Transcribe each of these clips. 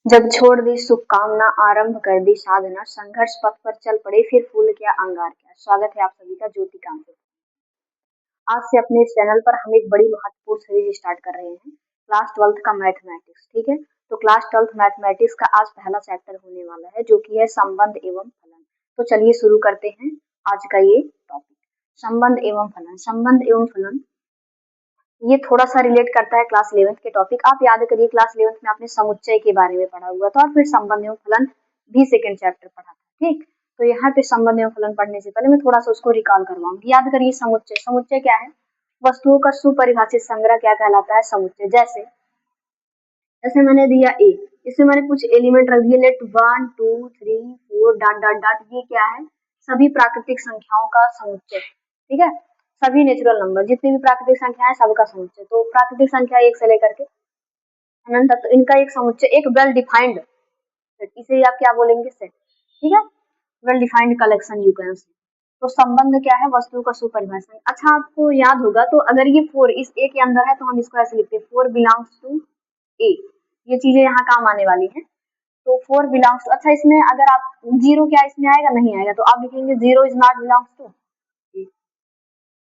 जब छोड़ दी शुभकामना आरंभ कर दी साधना संघर्ष पथ पर चल पड़े फिर फूल क्या अंगार क्या। स्वागत है आप सभी का ज्योति कांत में। आज से अपने इस चैनल पर हम एक बड़ी महत्वपूर्ण सीरीज स्टार्ट कर रहे हैं क्लास 12th का मैथमेटिक्स। ठीक है, तो क्लास 12th मैथमेटिक्स का आज पहला चैप्टर होने वाला है जो कि है संबंध एवं फलन। तो चलिए शुरू करते हैं आज का ये टॉपिक, संबंध एवं फलन। संबंध एवं फलन ये थोड़ा सा रिलेट करता है क्लास 11th के टॉपिक। आप याद करिए क्लास 11th में आपने समुच्चय के बारे में पढ़ा हुआ था और फिर संबंध एवं फलन भी सेकंड चैप्टर पढ़ा था। ठीक, तो यहाँ पे संबंध एवं फलन पढ़ने से पहले मैं थोड़ा सा उसको रिकॉल करवाऊंगी। याद करिए समुच्चय, समुच्चय क्या है? वस्तुओं का सुपरिभाषित संग्रह क्या कहलाता है? समुच्चय। जैसे जैसे मैंने दिया ए, इसमें मैंने कुछ एलिमेंट रख दिए, लेट 1 2 3 4 डॉट डॉट डॉट। ये क्या है? सभी प्राकृतिक संख्याओं का समुच्चय। ठीक है, सभी नेचुरल नंबर जितनी भी प्राकृतिक संख्या है सबका समुच्चय। तो प्राकृतिक संख्या 1 से लेकर के अनंत तक, तो इनका एक समुच्चय, एक वेल डिफाइंड सेट, इसे आप क्या बोलेंगे? सेट। ठीक है, well defined collection you can say. तो संबंध क्या है? वस्तु का सुपरिभाषा। अच्छा, आपको याद होगा तो अगर ये 4 इस ए के अंदर है तो हम इसको ऐसे लिखते हैं 4 बिलोंग्स टू ए। ये चीजें यहाँ काम आने वाली हैं। तो 4 बिलोंग्स टू, अच्छा इसमें अगर आप 0 क्या इसमें आएगा? नहीं आएगा, तो आप लिखेंगे 0 इज नॉट बिलोंग्स टू।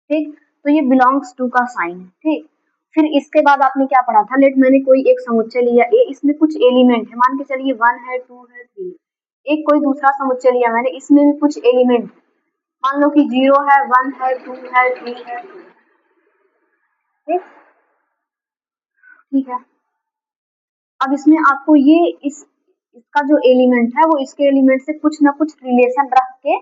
ठीक, तो ये बिलोंग्स टू का साइन है। ठीक, फिर इसके बाद आपने क्या पढ़ा था? लेट मैंने कोई एक समुच्चय लिया ए, इसमें कुछ एलिमेंट है, मान के चलिए 1 है 2 है 3 है। एक कोई दूसरा समुच्चय लिया मैंने, इसमें भी कुछ एलिमेंट, मान लो कि 0 है 1 है 2 है 3 है 2। ठीक, ठीक है, अब इसमें आपको ये इसका जो एलिमेंट है वो इसके एलिमेंट से कुछ ना कुछ रिलेशन रख के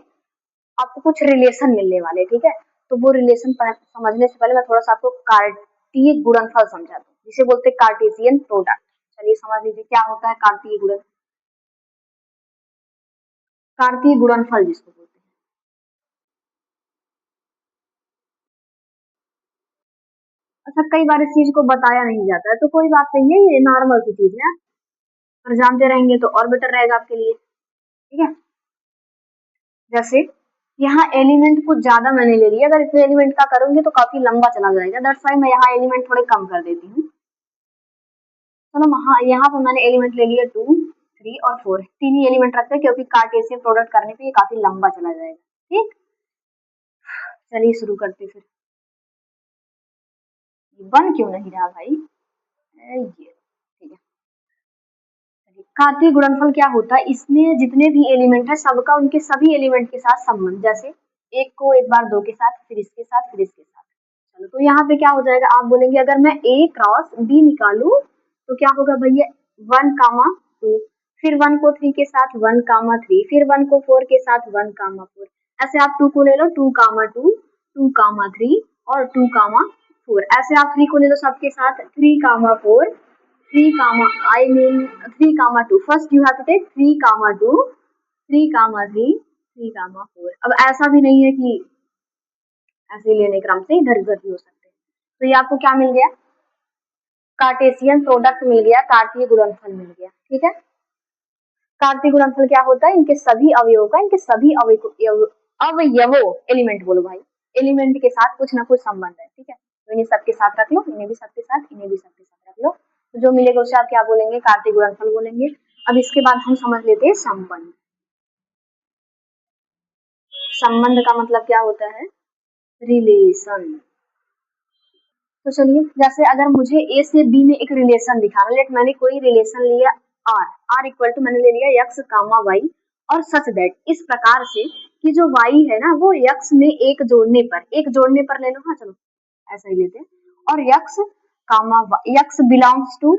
आपको कुछ रिलेशन मिलने वाले। ठीक है, तो वो रिलेशन समझने से पहले मैं थोड़ा सा आपको कार्तीय गुणनफल समझा दूं, जिसे बोलते हैं कार्टेशियन प्रोडक्ट। चलिए समझ लीजिए क्या होता है कार्तीय गुणनफल। कार्तीय गुणनफल जिसको बोलते हैं, अच्छा कई बार इस चीज को बताया नहीं जाता है तो कोई बात नहीं है, ये नॉर्मल सी चीज है, और जानते रहेंगे तो और बेटर रहेगा आपके लिए। ठीक है, जैसे यहाँ एलिमेंट कुछ ज्यादा मैंने ले लिया, अगर इतने एलिमेंट का करूंगी तो काफी लंबा चला जाएगा, दैट्स व्हाई मैं यहाँ एलिमेंट थोड़े कम कर देती हूँ। चलो यहाँ पर मैंने एलिमेंट ले लिया 2 3 और 4, तीन ही एलिमेंट रखते हैं क्योंकि कार्टेशियन प्रोडक्ट करने पे ये काफी लंबा चला जाएगा। ठीक, चलिए शुरू करते फिर। बन क्यों नहीं रहा भाई? ये ठीक है, कार्तीय गुणनफल क्या होता है? इसमें जितने भी एलिमेंट है सबका उनके सभी एलिमेंट के साथ संबंध, जैसे एक को एक बार 2 के साथ, फिर इसके साथ, फिर इसके साथ। चलो, तो यहाँ पे क्या हो जाएगा? आप बोलेंगे अगर मैं ए क्रॉस बी निकालू तो क्या होगा भैया? 1 कामा 2, फिर 1 को 3 के साथ 1 कामा 3, फिर 1 को 4 के साथ 1 कामा 4। ऐसे आप 2 को ले लो 2 कामा 2, 2 कामा 3 और 2 कामा 4। ऐसे आप 3 को ले लो सबके साथ 3 comma 4, 3 comma I mean 3 comma 2। First you have to take 3 comma 2, 3 comma 3, 3 comma 4। अब ऐसा भी नहीं है कि ऐसे लेने क्रम से इधर उधर भी हो सकते हैं। तो ये आपको क्या मिल गया? कार्टेशियन प्रोडक्ट मिल गया, कार्तीय गुणनफल मिल गया। ठीक है, कार्तीय गुणनफल क्या होता है? इनके सभी अवयवों का, इनके सभी अवयवों एलिमेंट बोलो भाई, एलिमेंट के साथ कुछ ना कुछ संबंध है। ठीक है, तो इन्हें सबके साथ रख लो, इन्हें भी सबके साथ, इन्हें भी सबके साथ रख लो, तो जो मिलेगा उसे आप क्या बोलेंगे? कार्तीय गुणनफल बोलेंगे। अब इसके बाद हम समझ लेते हैं संबंध। संबंध का मतलब क्या होता है? रिलेशन। तो चलिए, जैसे अगर मुझे ए से बी में एक रिलेशन दिखाना, लेट मैंने कोई रिलेशन लिया आर, आर इक्वल टू मैंने ले लिया एक्स कामा वाई, और सच दैट, इस प्रकार से कि जो वाई है ना वो एक्स में एक जोड़ने पर, एक जोड़ने पर ले लो, हाँ चलो ऐसा ही लेते हैं, और x comma x belongs to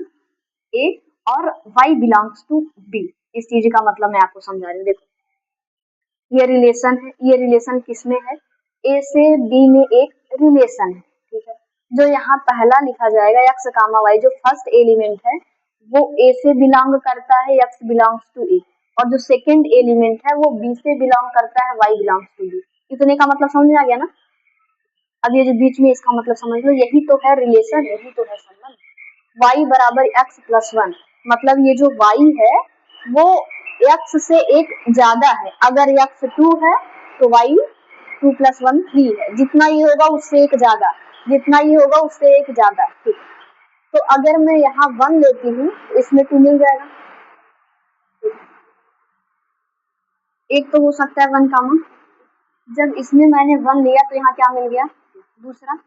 a और वाई बिलोंग्स टू बी। इस चीज का मतलब मैं आपको समझा रही हूँ। देखो ये रिलेशन है, ये रिलेशन किसमें है? ए से बी में एक रिलेशन है। ठीक है, जो यहाँ पहला लिखा जाएगा एक्स कामा वाई, जो फर्स्ट एलिमेंट है वो ए से बिलोंग करता है, एक्स बिलोंग्स टू ए, और जो सेकंड एलिमेंट है वो बी से बिलोंग करता है, वाई बिलोंग्स टू बी। इतने का मतलब समझ में आ गया ना? अब ये जो बीच में इसका मतलब समझ लो, यही तो है रिलेशन, यही तो है संबंध। y बराबर x प्लस 1, मतलब ये जो y है वो x से एक ज्यादा है। अगर x 2 है तो y 2 प्लस 1 3 है, जितना ये होगा उससे एक ज्यादा, जितना ये होगा उससे एक ज्यादा। ठीक, तो अगर मैं यहाँ 1 लेती हूँ तो इसमें 2 मिल जाएगा, एक तो हो सकता है 1 कामा, जब इसमें मैंने 1 लिया तो यहाँ क्या मिल गया, दूसरा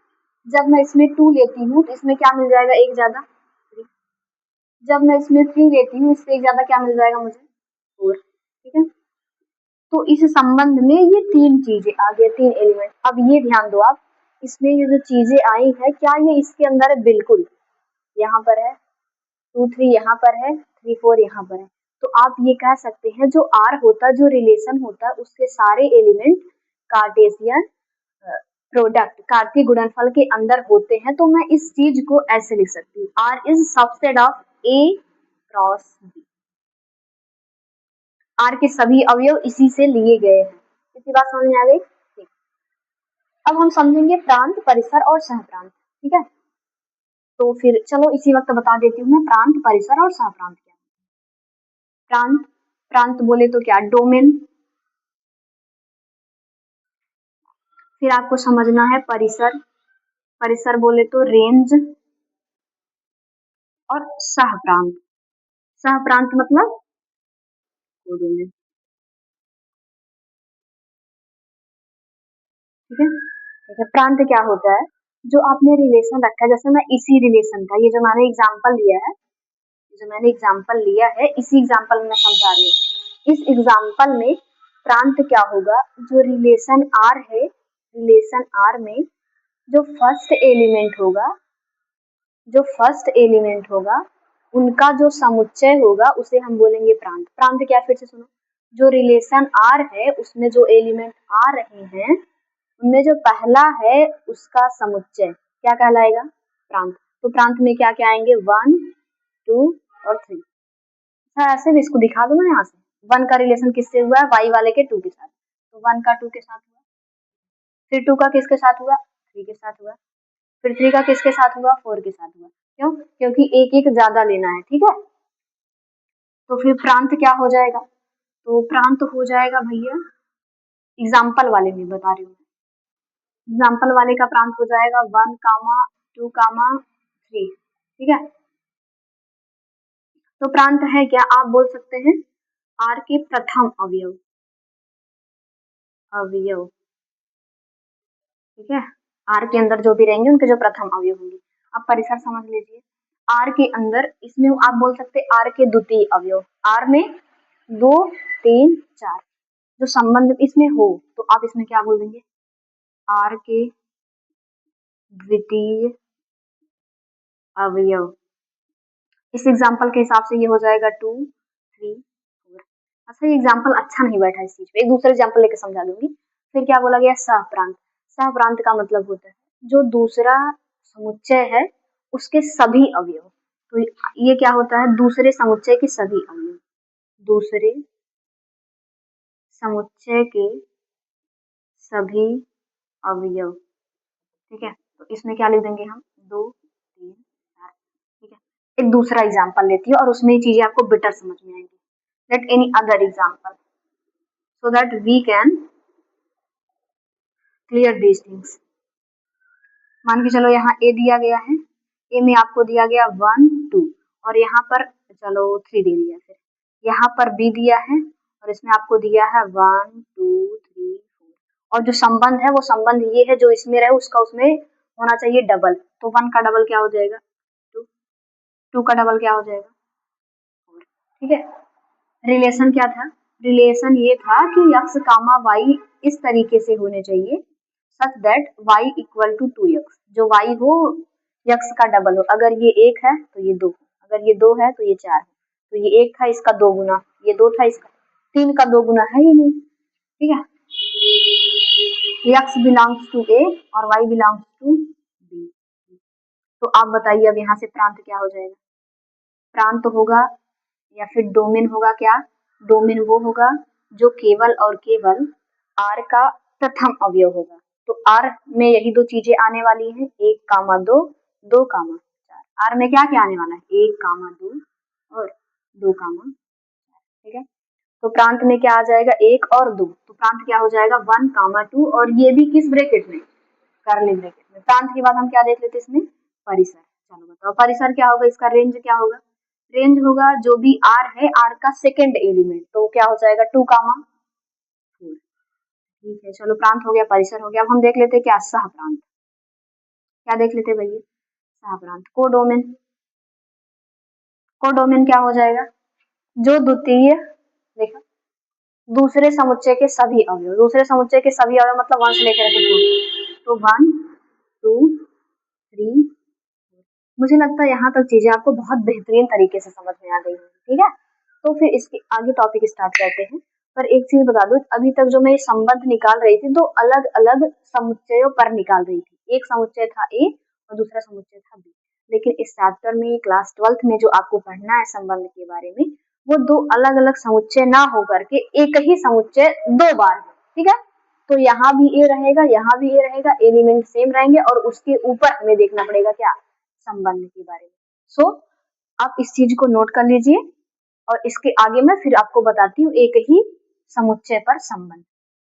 जब मैं इसमें 2 लेती हूँ तो इसमें क्या मिल जाएगा, एक ज्यादा 3, जब मैं इसमें 3 लेती हूँ इससे एक ज्यादा क्या मिल जाएगा मुझे, 4। ठीक है, तो इस संबंध में ये 3 चीजें आ गई, 3 एलिमेंट। अब ये ध्यान दो आप, इसमें ये जो चीजें आई है क्या ये इसके अंदर है, बिल्कुल यहाँ पर है, 2 3 यहाँ पर है, 3 4 यहाँ पर है। तो आप ये कह सकते हैं जो R होता है, जो रिलेशन होता है, उसके सारे एलिमेंट कार्टेशियन प्रोडक्ट कार्तीय गुणनफल के अंदर होते हैं। तो मैं इस चीज को ऐसे लिख सकती हूँ, R is subset of A cross B। R के सभी अवयव इसी से लिए गए हैं। इसी बात समझ में आ गई। ठीक, अब हम समझेंगे प्रांत, परिसर और सहप्रांत। ठीक है, तो फिर चलो इसी वक्त बता देती हूँ मैं प्रांत, परिसर और सहप्रांत क्या है। प्रांत, प्रांत बोले तो क्या, डोमेन। फिर आपको समझना है परिसर, परिसर बोले तो रेंज। और सहप्रांत, सहप्रांत मतलब डोमेन। ठीक है, ठीक है। प्रांत क्या होता है, जो आपने रिलेशन रखा है, जैसे मैं इसी रिलेशन का, ये जो मैंने एग्जांपल लिया है, जो मैंने एग्जांपल लिया है इसी एग्जांपल में मैं समझा रही हूँ। इस एग्जांपल में प्रांत क्या होगा, जो रिलेशन आर है, रिलेशन आर में जो फर्स्ट एलिमेंट होगा, जो फर्स्ट एलिमेंट होगा उनका जो समुच्चय होगा उसे हम बोलेंगे प्रांत। प्रांत क्या, फिर से सुनो, जो रिलेशन आर है उसमें जो एलिमेंट आ रहे हैं उनमें जो पहला है उसका समुच्चय क्या कहलाएगा, प्रांत। तो प्रांत में क्या क्या आएंगे, 1 2 और 3। अच्छा ऐसे भी इसको दिखा दूं मैं यहाँ से, 1 का रिलेशन किससे हुआ है, y वाले के 2 के साथ, तो 1 का 2 के साथ हुआ, फिर 2 का किसके साथ हुआ, 3 के साथ हुआ, फिर 3 का किसके साथ हुआ, 4 के साथ हुआ। क्यों, क्योंकि एक एक ज्यादा लेना है। ठीक है, तो फिर प्रांत क्या हो जाएगा, तो प्रांत हो जाएगा भैया, एग्जाम्पल वाले में बता रही हूँ, एग्जाम्पल वाले का प्रांत हो जाएगा 1 कामा 2 कामा 3। ठीक है, तो प्रांत है क्या, आप बोल सकते हैं आर के प्रथम अवयव, अवयव। ठीक है, आर के अंदर जो भी रहेंगे उनके जो प्रथम अवयव होंगे। अब परिसर समझ लीजिए, आर के अंदर इसमें आप बोल सकते हैं आर के द्वितीय अवयव, आर में 2 3 4 जो संबंध इसमें हो तो आप इसमें क्या बोल देंगे, आर के द्वितीय अवयव। इस एग्जाम्पल के हिसाब से ये हो जाएगा 2 3 4। अच्छा ये एग्जाम्पल अच्छा नहीं बैठा इस चीज पे, एक दूसरे एग्जाम्पल लेके समझा दूंगी। फिर क्या बोला गया, सहप्रांत। सहप्रांत का मतलब होता है जो दूसरा समुच्चय है उसके सभी अवयव। तो ये क्या होता है, दूसरे समुच्चय के सभी अवयव, दूसरे समुच्चय के सभी अवयव। ठीक है, तो इसमें क्या लिख देंगे हम, 2 3 4। ठीक है, एक दूसरा एग्जाम्पल लेती है और उसमें चीजें आपको बेटर समझ में आएंगी। Let any other example so that we can clear these things। मान के चलो यहाँ ए दिया गया है, ए में आपको दिया गया 1 2 और यहाँ पर चलो 3 दे दिया, फिर यहाँ पर बी दिया है और इसमें आपको दिया है 1 2 3 4 और जो संबंध है वो संबंध ये है जो इसमें रहे उसका उसमें होना चाहिए डबल। तो 1 का डबल क्या हो जाएगा, 2, 2 का डबल क्या हो जाएगा 4। ठीक है, रिलेशन क्या था, रिलेशन ये था कि x कामा y इस तरीके से होने चाहिए such that y equal to 2x, जो y हो x का डबल हो। अगर ये 1 है तो ये 2, अगर ये 2 है तो ये 4 है, तो ये 1 था इसका 2 गुना, ये 2 था इसका 3 का 2 गुना है ही नहीं। ठीक है, x बिलोंग्स टू a और y बिलोंग्स टू b। तो आप बताइए अब यहाँ से प्रांत क्या हो जाएगा, प्रांत होगा या फिर डोमेन होगा क्या, डोमेन वो होगा जो केवल और केवल आर का प्रथम अवयव होगा। तो आर में यही दो चीजें आने वाली हैं, 1 कामा 2 2 कामा 4। आर में क्या क्या आने वाला है, 1 कामा 2 और 2 कामा 4। ठीक है, तो प्रांत में क्या आ जाएगा, 1 और 2, तो प्रांत क्या हो जाएगा 1 कामा 2 और ये भी किस ब्रैकेट में, कर्ली ब्रैकेट में। प्रांत के बाद हम क्या देख लेते इसमें, परिसर। चलो बताओ परिसर क्या होगा, इसका रेंज क्या होगा, रेंज होगा जो भी आर है, आर का सेकेंड एलिमेंट, तो क्या हो जाएगा 2 कामा ठीक है, चलो प्रांत हो गया, परिसर हो गया। अब हम देख लेते हैं क्या सह प्रांत, क्या देख लेते भैया, सह प्रांत। कोडोमेन, कोडोमेन क्या हो जाएगा, जो द्वितीय, देखा, दूसरे समुच्चय के सभी अवयव, दूसरे समुच्चय के सभी अवयव मतलब 1 से लेकर के 4, तो 1 2 3। मुझे लगता है यहाँ तक चीजें आपको बहुत बेहतरीन तरीके से समझ में आ गई होंगी, ठीक है। तो फिर इसके आगे टॉपिक स्टार्ट करते हैं। पर एक चीज बता दूं, अभी तक जो मैं ये संबंध निकाल रही थी, दो अलग अलग समुच्चयों पर निकाल रही थी। एक समुच्चय था ए और दूसरा समुच्चय था बी। लेकिन इस चैप्टर में, क्लास 12th में जो आपको पढ़ना है संबंध के बारे में, वो दो अलग अलग समुच्चय ना होकर के एक ही समुच्चय 2 बार, ठीक है। तो यहाँ भी ए रहेगा, यहाँ भी ए रहेगा, एलिमेंट सेम रहेंगे और उसके ऊपर हमें देखना पड़ेगा क्या, संबंध के बारे में। सो आप इस चीज को नोट कर लीजिए और इसके आगे मैं फिर आपको बताती हूँ एक ही समुच्चय पर संबंध।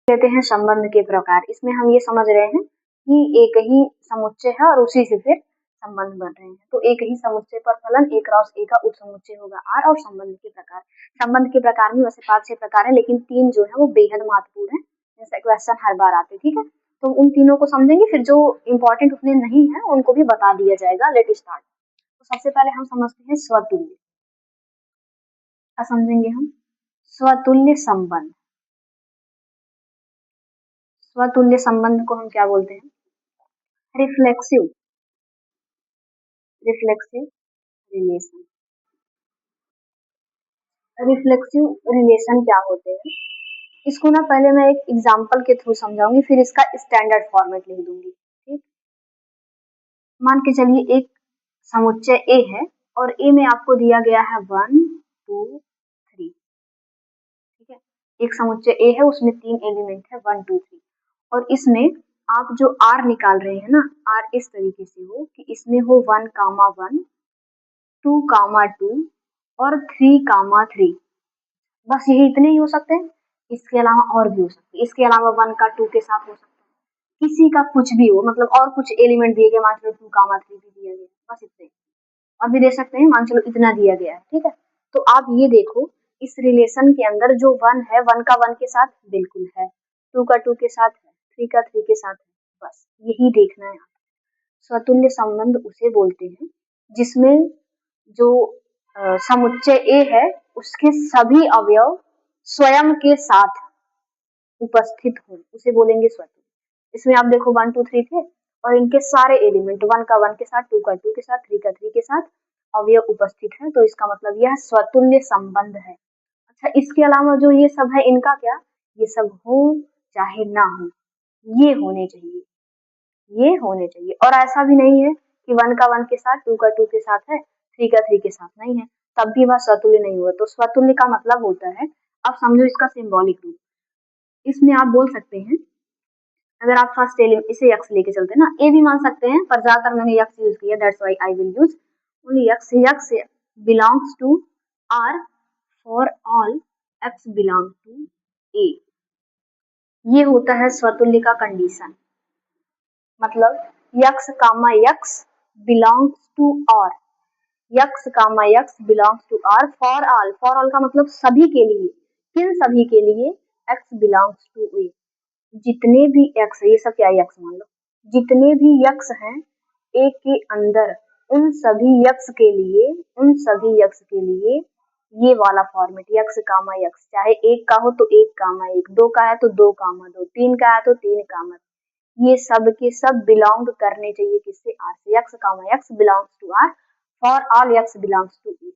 कहते हैं संबंध के प्रकार। इसमें हम ये समझ रहे हैं कि एक ही समुच्चय है और उसी से फिर संबंध बन रहे हैं। तो एक ही समुच्चय पर फलन ए क्रॉस ए का उपसमुच्चय होगा आर। और संबंध के प्रकार, संबंध के प्रकार में वैसे 5-6 प्रकार है, लेकिन 3 जो है वो बेहद महत्वपूर्ण है, जैसे क्वेश्चन हर बार आते, ठीक है। तो उन तीनों को समझेंगे, फिर जो इम्पोर्टेंट उतने नहीं है उनको भी बता दिया जाएगा। Let start. तो सबसे पहले हम समझते हैं स्वतुल्य। क्या समझेंगे हम, स्वतुल्य संबंध। स्वतुल्य संबंध को हम क्या बोलते हैं, reflexive, reflexive relation. Reflexive relation क्या होते हैं, इसको ना पहले मैं एक एग्जांपल के थ्रू समझाऊंगी, फिर इसका स्टैंडर्ड फॉर्मेट लिख दूंगी, ठीक। मान के चलिए एक समुच्चय ए है और ए में आपको दिया गया है 1 2 3, ठीक है। एक समुच्चय ए है, उसमें 3 एलिमेंट है 1 2 3, और इसमें आप जो आर निकाल रहे हैं ना, आर इस तरीके से हो कि इसमें हो 1 कामा 1 2 कामा 2 और 3 कामा 3। बस यही इतने ही हो सकते हैं, इसके अलावा और भी हो सकते हैं। इसके अलावा 1 का 2 के साथ हो सकता है, किसी का कुछ भी हो, मतलब और कुछ एलिमेंट दिए गए, मान चलो 2 कामा 3 भी दिया गया, बस इतने। और भी दे सकते हैं, मान चलो इतना दिया गया है, ठीक है। तो आप ये देखो, इस रिलेशन के अंदर जो 1 है, 1 का 1 के साथ बिल्कुल है, 2 का 2 के साथ है, 3 का 3 के साथ है, बस यही देखना है। स्वतुल्य संबंध उसे बोलते हैं जिसमें जो समुच्चय ए है उसके सभी अवयव स्वयं के साथ उपस्थित हो, उसे बोलेंगे स्वतुल्य। इसमें आप देखो 1 2 3 थे और इनके सारे एलिमेंट 1 का 1 के साथ, 2 का 2 के साथ, 3 का 3 के साथ अवयव उपस्थित है, तो इसका मतलब यह स्वतुल्य संबंध है। अच्छा, इसके अलावा जो ये सब है, इनका क्या, ये सब हो चाहे ना हो, ये होने चाहिए, ये होने चाहिए। और ऐसा भी नहीं है कि 1 का 1 के साथ, 2 का 2 के साथ है, 3 का 3 के साथ नहीं है, तब भी वह स्वतुल्य नहीं हुआ। तो स्वतुल्य का मतलब होता है, अब समझो इसका सिंबॉलिक रूप, इसमें आप बोल सकते हैं, अगर आप फर्स्ट एलिमेंट इसे यक्स लेके चलते हैं ना, ए भी मान सकते हैं, पर ज्यादातर मैंने यक्स यूज किया, that's why I will use only x. X belongs to R for all x belong to a, ये होता है स्वतुल्य का कंडीशन। मतलब x comma x belongs to R, x comma x belongs to R for all, for all का मतलब सभी के लिए, किन सभी के लिए, एक्स बिलोंग्स टू ए, जितने भी एक्स, ये सब क्या यक्स मान लो, जितने भी यक्स हैं ए के अंदर, उन सभी यक्स के लिए, उन सभी यक्स के लिए ये वाला फॉर्मेट, यक्स कामा यक्स, चाहे एक का हो तो एक कामा एक, दो का है तो दो कामा दो, तीन का है तो तीन कामा, ये सब के सब बिलोंग करने चाहिए किससे, आर से। X comma x belongs to R for all x belongs to a.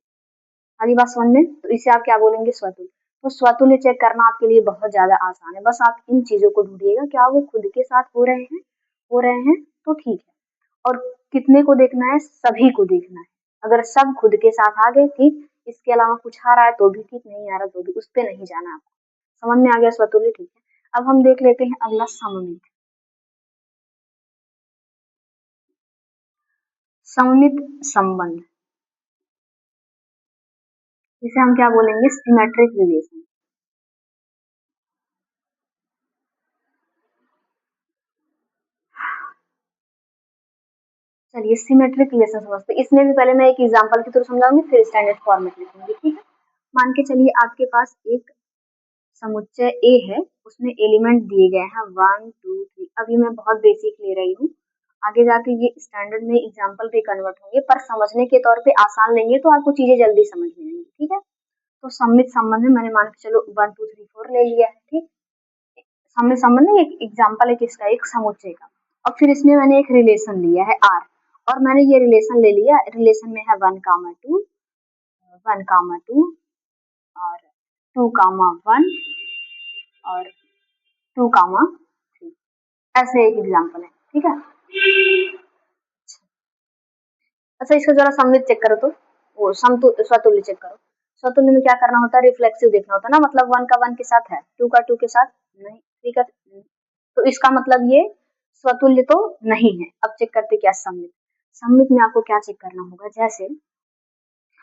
अगली बात समझ में, तो इसे आप क्या बोलेंगे, स्वतुल्य। तो स्वतुल्य चेक करना आपके लिए बहुत ज्यादा आसान है, बस आप इन चीजों को ढूंढिएगा, क्या वो खुद के साथ हो रहे हैं, हो रहे हैं तो ठीक है। और कितने को देखना है, सभी को देखना है। अगर सब खुद के साथ आ गए ठीक, इसके अलावा कुछ आ रहा है तो भी ठीक, नहीं आ रहा तो भी, उस पर नहीं जाना आपको। समझ में आ गया स्वतुल्य, ठीक है। अब हम देख लेते हैं अगला सममित। सममित संबंध, इसे हम क्या बोलेंगे, सिमेट्रिक रिलेशन। चलिए सिमेट्रिक रिलेशन समझते हैं। इसमें भी पहले मैं एक एग्जांपल के थ्रू समझाऊंगी, फिर स्टैंडर्ड फॉर्मेट लिखूंगी, ठीक है। मान के चलिए आपके पास एक समुच्चय ए है, उसमें एलिमेंट दिए गए हैं 1 2 3। अभी मैं बहुत बेसिक ले रही हूँ, आगे जाके ये स्टैंडर्ड में एग्जाम्पल पे कन्वर्ट होंगे, पर समझने के तौर पे आसान लेंगे तो आपको चीजें जल्दी समझ में आएंगी। ठीक है, तो सममित संबंध में मैंने मान के चलो 1 2 3 4 ले लिया है। ठीक, सममित संबंध में एक एग्जाम्पल है किसका, एक समुच्चय का। अब फिर इसमें मैंने एक रिलेशन लिया है आर, और मैंने ये रिलेशन ले लिया, रिलेशन में है 1 2 1 2 और 2 1 और 2 3। ऐसे एक एग्जाम्पल है। ठीक है, अच्छा इसका जरा सममित चेक करो, तो वो स्वतुल्य चेक करो। स्वतुल्य में क्या करना होता है, रिफ्लेक्सिव देखना होता है ना, मतलब 1 का 1 के साथ है, 2 का 2 के साथ नहीं, 3 का तो इसका मतलब ये स्वतुल्य तो नहीं है। अब चेक करते क्या सममित। सममित में आपको क्या चेक करना होगा, जैसे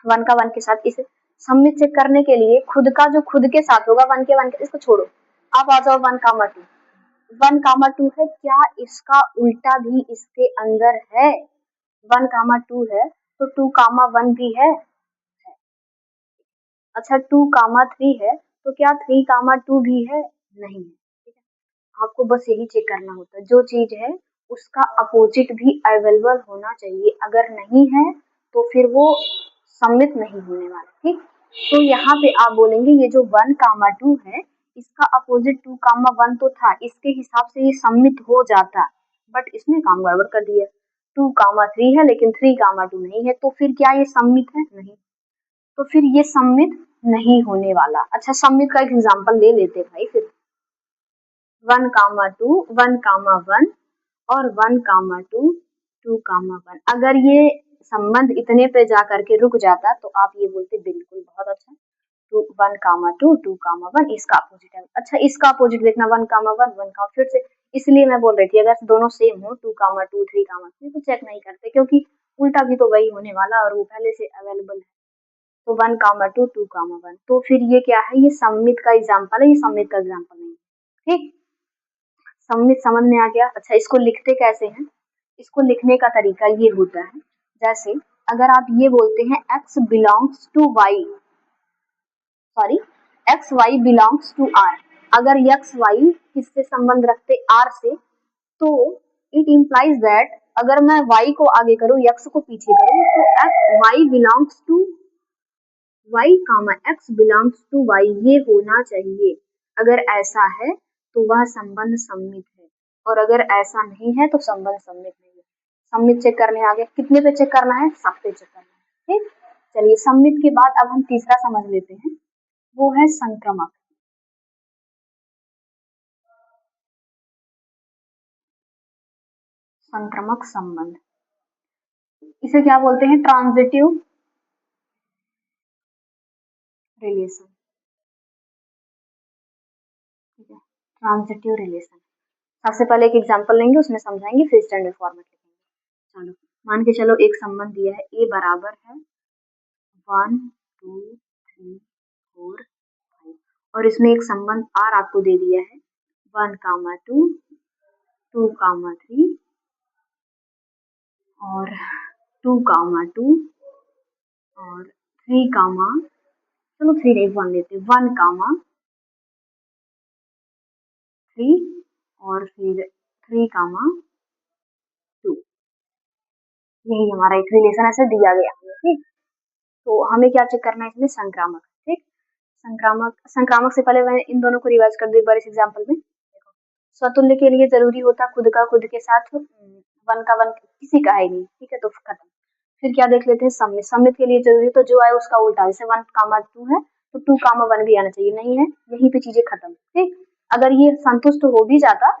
1 का 1 के साथ, इसे सममित चेक करने के लिए खुद का जो खुद के साथ होगा 1 के 1 के, इसको छोड़ो, आप आ जाओ 1 2 1 2 है, क्या इसका उल्टा भी इसके अंदर है। 1 2 है तो 2 1 भी है। अच्छा 2 3 है तो क्या 3 2 भी है, नहीं है। ठीक है, आपको बस यही चेक करना होता है, जो चीज है उसका अपोजिट भी अवेलेबल होना चाहिए, अगर नहीं है तो फिर वो सममित नहीं होने वाला। ठीक, तो यहाँ पे आप बोलेंगे ये जो 1 2 है, इसका अपोजिट 2 1 तो था, इसके हिसाब से ये सममित हो जाता, बट इसने काम गड़बड़ कर दिया। 2 3 है लेकिन 3 2 नहीं है, तो फिर क्या ये सममित है, नहीं, तो फिर ये सममित नहीं होने वाला। अच्छा सममित का एक एग्जांपल ले लेते भाई, फिर 1 2 1 1 और 1 2 2 1। अगर ये संबंध इतने पे जा करके रुक जाता तो आप ये बोलते बिल्कुल बहुत अच्छा, 1 2 2 1 इसका अपोजिट है। अच्छा इसका अपोजिट देखना, 1 1 1 फिर से, इसलिए मैं बोल रही थी अगर दोनों सेम हो 2 2 3 3 तो चेक नहीं करते, क्योंकि उल्टा भी तो वही होने वाला और वो पहले से अवेलेबल है। तो 1 2 2 1, तो फिर ये क्या है, ये सममित का एग्जांपल है, ये सममित का एग्जांपल नहीं। ठीक, सममित समझ में आ गया। अच्छा इसको लिखते कैसे हैं, इसको लिखने का तरीका ये होता है, जैसे अगर आप ये बोलते हैं x belongs to y, sorry x Y belongs to R, अगर एक्स वाई किससे संबंध रखते आर से, तो इट इम्प्लाइज दैट अगर मैं y को आगे करूं x को पीछे करूं तो x Y belongs to y x belongs to y ये होना चाहिए। अगर ऐसा है तो वह संबंध सममित है, और अगर ऐसा नहीं है तो संबंध सममित नहीं है। सममित चेक करने आगे, कितने पे चेक करना है, सब पे चेक करना है। ठीक, चलिए सममित के बाद अब हम तीसरा समझ लेते हैं, वो है संक्रमक। संक्रमक संबंध, इसे क्या बोलते हैं, ट्रांजिटिव रिलेशन। ठीक है, ट्रांजिटिव रिलेशन। सबसे पहले एक एग्जांपल लेंगे, उसमें समझाएंगे, फिर स्टैंडर्ड फॉर्मेट लिखेंगे। चलो मान के चलो एक संबंध दिया है, ए बराबर है 1 2 3 4 5, और इसमें एक संबंध आर आपको दे दिया है 1 2 2 3 और 2 2 और 3 चलो 3 नहीं 1 लेते, 1 3 और फिर 3 2, यही हमारा एक रिलेशन ऐसे दिया गया है। ठीक, तो हमें क्या चेक करना है इसमें, संक्रामक। ठीक, संक्रामक, संक्रामक से पहले मैं इन दोनों को रिवाइज कर दूं एक बार इस एग्जांपल में। देखो स्वतुल्य के लिए जरूरी होता खुद का खुद के साथ, 1 का 1 किसी का है नहीं, ठीक है तो खत्म। फिर क्या देख लेते हैं, सममित। सममित के लिए जरूरी तो जो आए उसका उल्टा, जैसे 1 2 है तो 2 1 भी आना चाहिए, नहीं है, यहीं पे चीजें खत्म। ठीक, अगर ये संतुष्ट हो भी जाता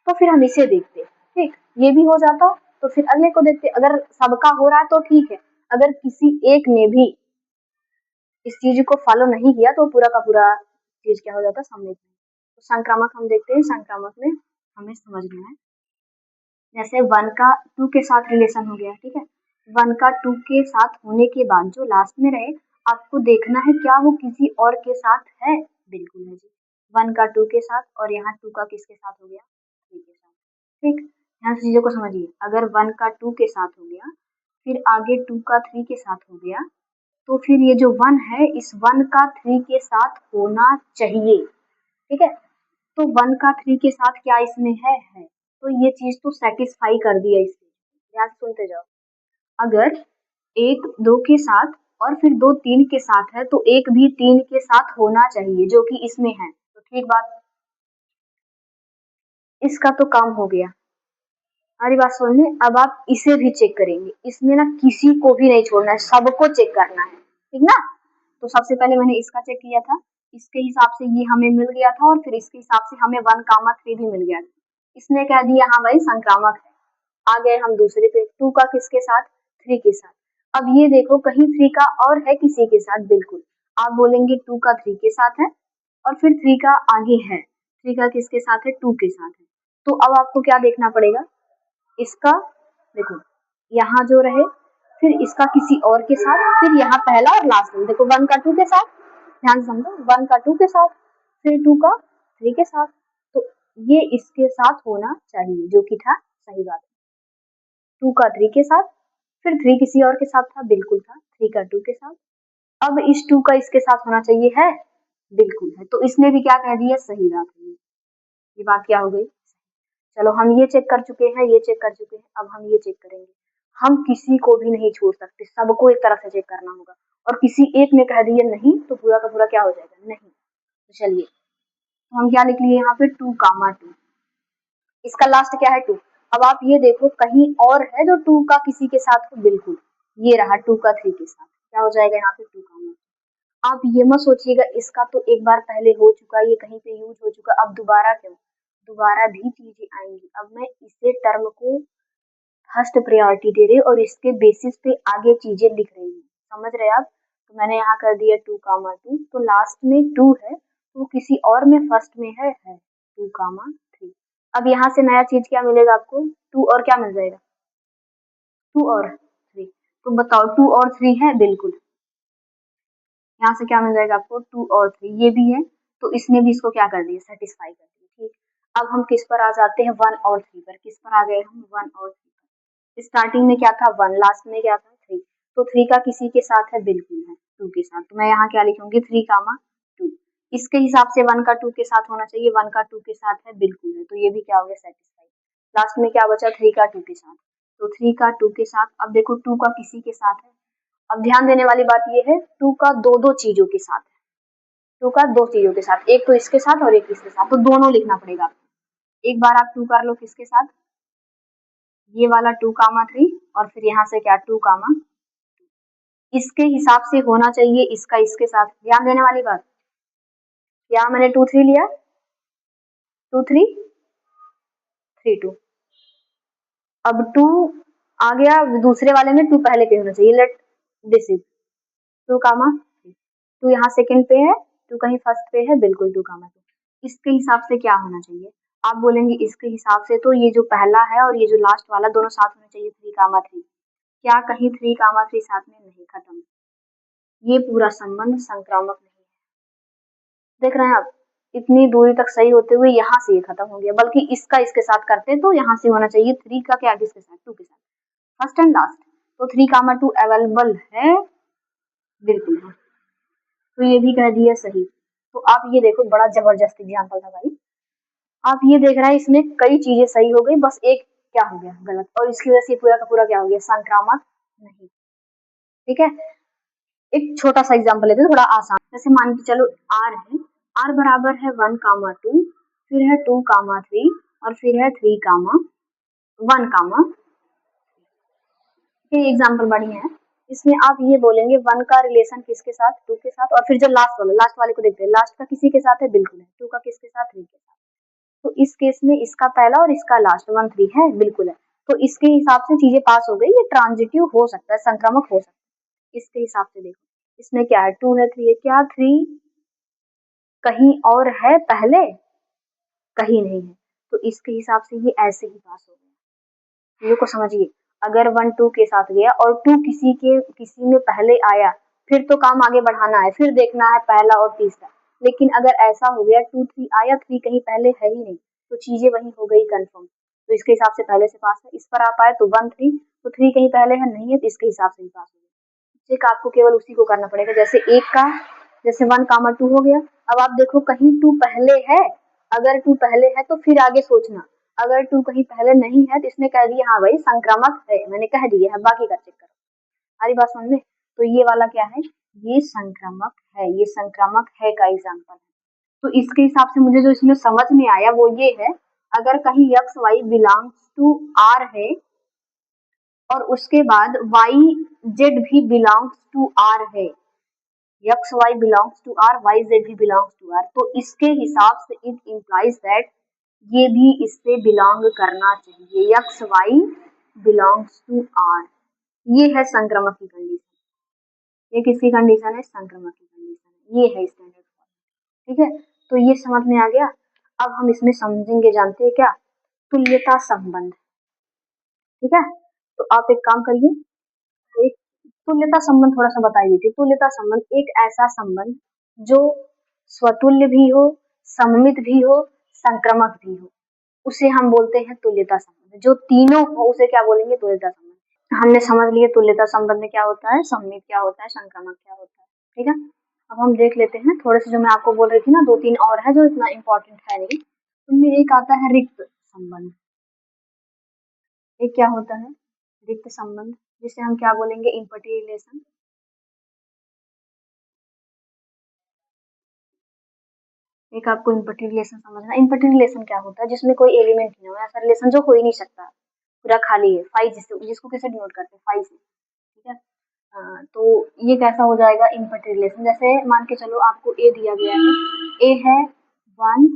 तो फिर हम इसे देखते। ठीक, ये भी हो जाता तो फिर अगले को देखते, अगर सबका हो रहा है तो ठीक है, अगर किसी एक ने भी इस चीज को फॉलो नहीं किया तो पूरा का पूरा चीज क्या हो जाता, सम्मिलित। तो संक्रामक हम देखते हैं, संक्रामक में हमें समझना है, जैसे 1 का 2 के साथ रिलेशन हो गया। ठीक है, 1 का 2 के साथ होने के बाद जो लास्ट में रहे, आपको देखना है क्या वो किसी और के साथ है, बिल्कुल है जी, 1 का 2 के साथ, और यहाँ 2 का किसके साथ हो गया, 3 के साथ। ठीक, यहाँ से चीजों को समझिए, अगर 1 का 2 के साथ हो गया, फिर आगे 2 का 3 के साथ हो गया, तो फिर ये जो 1 है इस 1 का 3 के साथ होना चाहिए। ठीक है। तो 1 का 3 के साथ क्या इसमें है। तो ये चीज तो सेटिस्फाई कर दिया इसने। ध्यान से सुनते जाओ। अगर 1 2 के साथ और फिर 2 3 के साथ है तो 1 भी 3 के साथ होना चाहिए जो कि इसमें है। तो ठीक बात, इसका तो काम हो गया। हमारी बात सुन ले, अब आप इसे भी चेक करेंगे। इसमें ना किसी को भी नहीं छोड़ना है, सबको चेक करना है, ठीक ना। तो सबसे पहले मैंने इसका चेक किया था, इसके हिसाब से ये हमें मिल गया था और फिर इसके हिसाब से हमें 1 कामा 3 भी मिल गया था। इसने कह दिया हाँ भाई संक्रामक है। आ गए हम दूसरे पे, 2 का किसके साथ, 3 के साथ। अब ये देखो कहीं 3 का और है किसी के साथ, बिल्कुल। आप बोलेंगे 2 का 3 के साथ है और फिर 3 का आगे है, 3 का किसके साथ है, 2 के साथ है। तो अब आपको क्या देखना पड़ेगा, इसका देखो यहाँ जो रहे, फिर इसका किसी और के साथ, फिर यहाँ पहला और लास्ट में देखो 1 का 2 के साथ, ध्यान से समझो, 1 का 2 के साथ, फिर 2 का 3 के साथ। तो ये इसके साथ होना चाहिए जो कि था, सही बात है। 2 का 3 के साथ, फिर 3 किसी और के साथ था, बिल्कुल था, 3 का 2 के साथ। अब इस 2 का इसके साथ होना चाहिए, है, बिल्कुल है। तो इसने भी क्या कह दिया, सही बात है। ये बात क्या हो गई। चलो हम ये चेक कर चुके हैं, ये चेक कर चुके हैं, अब हम ये चेक करेंगे। हम किसी को भी नहीं छोड़ सकते, सबको एक तरफ से चेक करना होगा। और किसी एक ने कह दिया नहीं तो पूरा का पूरा क्या हो जाएगा, नहीं। तो चलिए, तो हम क्या लिख लिए यहाँ पे, 2 कामा 2। इसका लास्ट क्या है, 2। अब आप ये देखो कहीं और है जो 2 का किसी के साथ हो, बिल्कुल। ये रहा 2 का 3 के साथ, क्या हो जाएगा यहाँ पे, 2 कामा। आप ये मत सोचिएगा इसका तो एक बार पहले हो चुका, ये कहीं पे यूज हो चुका, अब दोबारा क्यों, दोबारा भी चीजें आएंगी। अब मैं इसे टर्म को फर्स्ट प्रायोरिटी दे रही और इसके बेसिस पे आगे चीजें लिख रही हूँ, समझ रहे आप। तो मैंने यहाँ कर दिया 2 कामा 2, तो लास्ट में 2 है तो किसी और में फर्स्ट में है 2 कामा 3। अब यहाँ से नया चीज क्या मिलेगा आपको, 2 और क्या मिल जाएगा, 2 और 3। तो बताओ 2 और 3 है, बिल्कुल। यहाँ से क्या मिल जाएगा आपको, 2 और 3, ये भी है। तो इसने भी इसको क्या कर दिया, सेटिस्फाई कर दिया, ठीक। अब हम किस पर आ जाते हैं, 1 और 3 पर। किस पर आ गए हम, 1 और 3 पर। स्टार्टिंग में क्या था, 1, लास्ट में क्या था, 3। तो 3 का किसी के साथ है, बिल्कुल है, 2 के साथ। तो मैं यहाँ क्या लिखूंगी, 3 कामा 2। इसके हिसाब से 1 का 2 के साथ होना चाहिए, 1 का 2 के साथ है, बिल्कुल है। तो ये भी क्या हो गया, सेटिस्फाई। लास्ट में क्या बचा, 3 का 2 के साथ। तो 3 का 2 के साथ, अब देखो 2 का किसी के साथ है। अब ध्यान देने वाली बात यह है, 2 का दो दो चीजों के साथ है। 2 का दो चीजों के साथ, एक तो इसके साथ और एक इसके साथ, तो दोनों लिखना पड़ेगा आपको। एक बार आप 2 कर लो किसके साथ, ये वाला 2 कामा 3, और फिर यहाँ से क्या, 2 कामा, इसके हिसाब से होना चाहिए इसका इसके साथ। ध्यान देने वाली बात, यहाँ मैंने 2 3 लिया, 2 3 3 2। अब 2 आ गया, दूसरे वाले में 2 पहले पे होना चाहिए, लेट दिस इज 2 कामा 2, यहाँ सेकंड पे है, 2 कहीं फर्स्ट पे है, बिल्कुल 2 कामा 2। इसके हिसाब से क्या होना चाहिए, आप बोलेंगे इसके हिसाब से तो ये जो पहला है और ये जो लास्ट वाला दोनों साथ होने चाहिए, 3 कामा 3। क्या कहीं 3 कामा 3 साथ में, नहीं, खत्म। ये पूरा संबंध संक्रामक नहीं है। देख रहे हैं आप, इतनी दूरी तक सही होते हुए यहाँ से ये खत्म हो गया। बल्कि इसका इसके साथ करते तो यहाँ से होना चाहिए 3 का क्या किसके साथ, 2 के साथ, फर्स्ट एंड लास्ट। तो 3 कामा 2 अवेलेबल है, बिल्कुल है। तो ये भी कह दिया सही। तो आप ये देखो, बड़ा जबरदस्त एग्जाम्पल था भाई। आप ये देख रहे हैं इसमें कई चीजें सही हो गई, बस एक क्या हो गया, गलत। और इसकी वजह से पूरा का पूरा क्या हो गया, संक्रामक नहीं। ठीक है, एक छोटा सा एग्जांपल लेते हैं, थोड़ा आसान। जैसे मान के चलो आर है, आर बराबर है 1 कामा 2, फिर है 2 कामा 3, और फिर है 3 कामा 1 कामा। ये एग्जांपल बढ़िया है। इसमें आप ये बोलेंगे 1 का रिलेशन किसके साथ, 2 के साथ, और फिर जो लास्ट वाले को देखते हैं, लास्ट का किसी के साथ है, बिल्कुल है, 2 का किसके साथ, 3 के साथ। तो इस केस में इसका पहला और इसका लास्ट 1 3 है, बिल्कुल है। तो इसके हिसाब से चीजें पास हो गई, ये ट्रांजिटिव हो सकता है, संक्रामक हो सकता है। इसके हिसाब से देखो, इसमें क्या है, 2 है, 3 है, क्या 3 कहीं और है पहले, कहीं नहीं है। तो इसके हिसाब से ये ऐसे ही पास हो गया। चीजों को समझिए, अगर 1 2 के साथ गया और 2 किसी में पहले आया, फिर तो काम आगे बढ़ाना है, फिर देखना है पहला और तीसरा। लेकिन अगर ऐसा हो गया 2 3 आया, 3 कहीं पहले है ही नहीं, तो चीजें वही हो गई कंफर्म। तो इसके हिसाब से पहले से पास है। इस पर आप आए तो 1 3, तो 3 कहीं पहले है, नहीं है, तो इसके हिसाब से ही पास हो गया। चेक आपको केवल उसी को करना पड़ेगा, जैसे एक का जैसे 1, 2 हो गया। अब आप देखो कहीं 2 पहले है, अगर 2 पहले है तो फिर आगे सोचना, अगर 2 कहीं पहले नहीं है तो इसने कह दिया हाँ भाई संक्रामक है, मैंने कह दिया है, बाकी का चेक करो। सारी बात समझ में? तो ये वाला क्या है, ये संक्रामक है, ये संक्रामक है का एग्जाम्पल है। तो इसके हिसाब से मुझे जो इसमें समझ में आया वो ये है, अगर कहीं X Y belongs to R है और उसके बाद वाई जेड भी बिलोंग्स टू आर है, X Y belongs to R, Y Z भी बिलोंग्स टू आर, तो इसके हिसाब से इट इम्प्लाइज दैट ये भी इससे बिलोंग करना चाहिए, X Y belongs to R. ये है संक्रमक की कंडीशन। ये किसकी कंडीशन है, संक्रमक की कंडीशन, ये है स्टैंडर्ड फॉर्म। ठीक है, तो ये समझ में आ गया। अब हम इसमें समझेंगे, जानते हैं क्या, तुल्यता संबंध। ठीक है, तो आप एक काम करिए, एक तुल्यता संबंध थोड़ा सा बता दीजिए। तुल्यता संबंध एक ऐसा संबंध जो स्वतुल्य भी हो, सममित भी हो, संक्रमक भी हो, उसे हम बोलते हैं तुल्यता संबंध। जो तीनों हो उसे क्या बोलेंगे, तुल्यता संबंध। हमने समझ लिए तुल्यता संबंध क्या होता है, सममित क्या होता है, संक्रमक क्या होता है। ठीक है, अब हम देख लेते हैं थोड़े से, जो मैं आपको बोल रही थी ना, 2-3 और है जो इतना इम्पोर्टेंट है नहीं, उनमें एक आता है रिक्त संबंध। एक क्या होता है, रिक्त संबंध, जिसे हम क्या बोलेंगे, इम्पटी रिलेशन। एक आपको इम्पटी रिलेशन समझना। इम्पटी रिलेशन क्या होता है, जिसमें कोई एलिमेंट नहीं हो, ऐसा रिलेशन जो हो ही नहीं सकता, पूरा खाली है, फाई जिसको कैसे डिनोट करते हैं, फाई से। ठीक है, तो ये कैसा हो जाएगा, इम्पटी रिलेशन। जैसे मान के चलो आपको ए दिया गया है, ए है 1,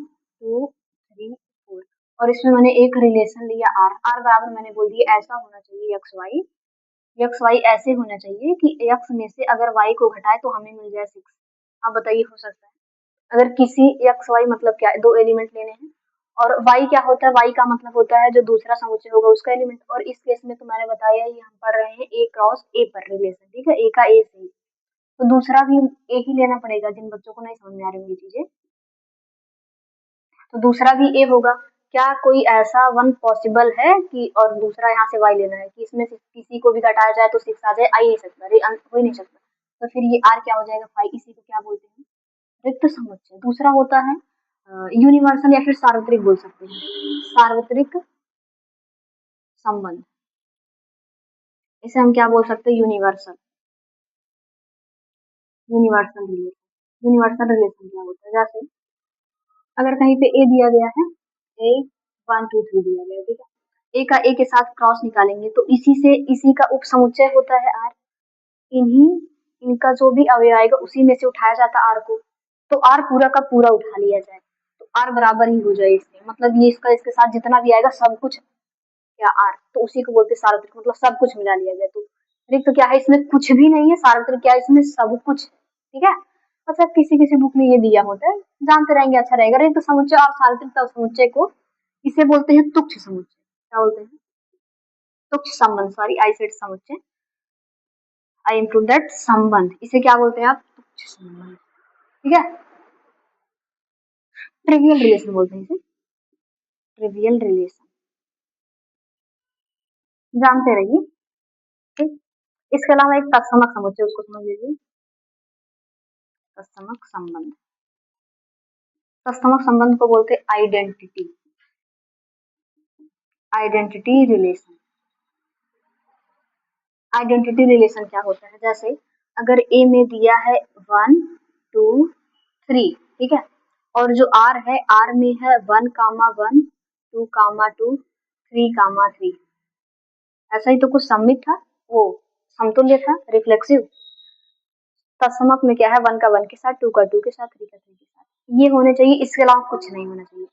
2, 3, 4, और इसमें मैंने एक रिलेशन लिया आर, आर बराबर मैंने बोल दिया ऐसा होना चाहिए एक्स वाई, एक्स वाई ऐसे होना चाहिए कि एक्स में से अगर वाई को घटाए तो हमें मिल जाए 6। आप बताइए हो सकता है? अगर किसी एक्स वाई मतलब क्या है, दो एलिमेंट लेने हैं, और वाई क्या होता है, वाई का मतलब होता है जो दूसरा समुच्चय होगा उसका एलिमेंट, और इस केस में तो मैंने बताया ही, हम पढ़ रहे हैं ए क्रॉस ए पर रिलेशन। ठीक है, ए का ए से, तो दूसरा भी ए ही लेना पड़ेगा, जिन बच्चों को नहीं समझ में आ रही होंगी चीजें, तो दूसरा भी ए होगा। क्या कोई ऐसा वन पॉसिबल है कि, और दूसरा यहाँ से वाई लेना है कि इसमें से किसी को भी घटाया जाए तो 6 आ जाए, आ ही नहीं सकता, हो ही नहीं सकता। तो फिर ये आर क्या हो जाएगा, फाई, इसी को क्या बोलते हैं, रिक्त समुच्चय। दूसरा होता है यूनिवर्सल या फिर सार्वत्रिक बोल सकते हैं, सार्वत्रिक संबंध। इसे हम क्या बोल सकते हैं, universal, universal relation. Universal relation क्या होता है, जैसे अगर कहीं पे ए दिया गया है, ए 1, 2, 3 दिया गया है, ठीक है, ए का ए के साथ क्रॉस निकालेंगे तो इसी से, इसी का उप समुच्चय होता है आर, इन्हीं इनका जो भी अवयव आएगा उसी में से उठाया जाता है आर को, तो आर पूरा का पूरा उठा लिया जाए, तो आर बराबर ही हो जाए इससे, मतलब ये इसका इसके साथ जितना भी आएगा सब कुछ क्या आर, तो उसी को बोलते सार्वत्रिक, मतलब सब कुछ मिला लिया गया। तो रिक्त क्या है, इसमें कुछ भी नहीं है, सार्वत्रिक क्या है, इसमें सब कुछ। ठीक है, अच्छा किसी किसी बुक में ये दिया होता है, जानते रहेंगे अच्छा रहेगा। रिक्त समुच्चय और सार्वत्रिक समुच्चय को इसे बोलते हैं तुच्छ समुच्चय। क्या बोलते हैं, तुच्छ संबंध, सॉरी आई सेड समुच्चय, आई इंप्रूव दैट संबंध, इसे क्या बोलते हैं आप, तुच्छ संबंध। ठीक है, ट्रिवियल रिलेशन बोलते हैं इसे, ट्रिवियल रिलेशन, जानते रहिए। ठीक, इसके अलावा एक तत्समक समुच्चय, उसको समझ लीजिए, तत्समक संबंध। तत्समक संबंध को बोलते हैं identity, identity relation. Identity relation क्या होता है, जैसे अगर ए में दिया है 1, 2, 3, ठीक है, और जो आर है, आर में है 1, 1, 2, 2, 3, 3, ऐसा ही तो कुछ सममित था, वो समतुल्य था, रिफ्लेक्सिव। तत्समक में क्या है, 1 का 1 के साथ, 2 का 2 के साथ, 3 का 3 के साथ, ये होने चाहिए, इसके अलावा कुछ नहीं होना चाहिए,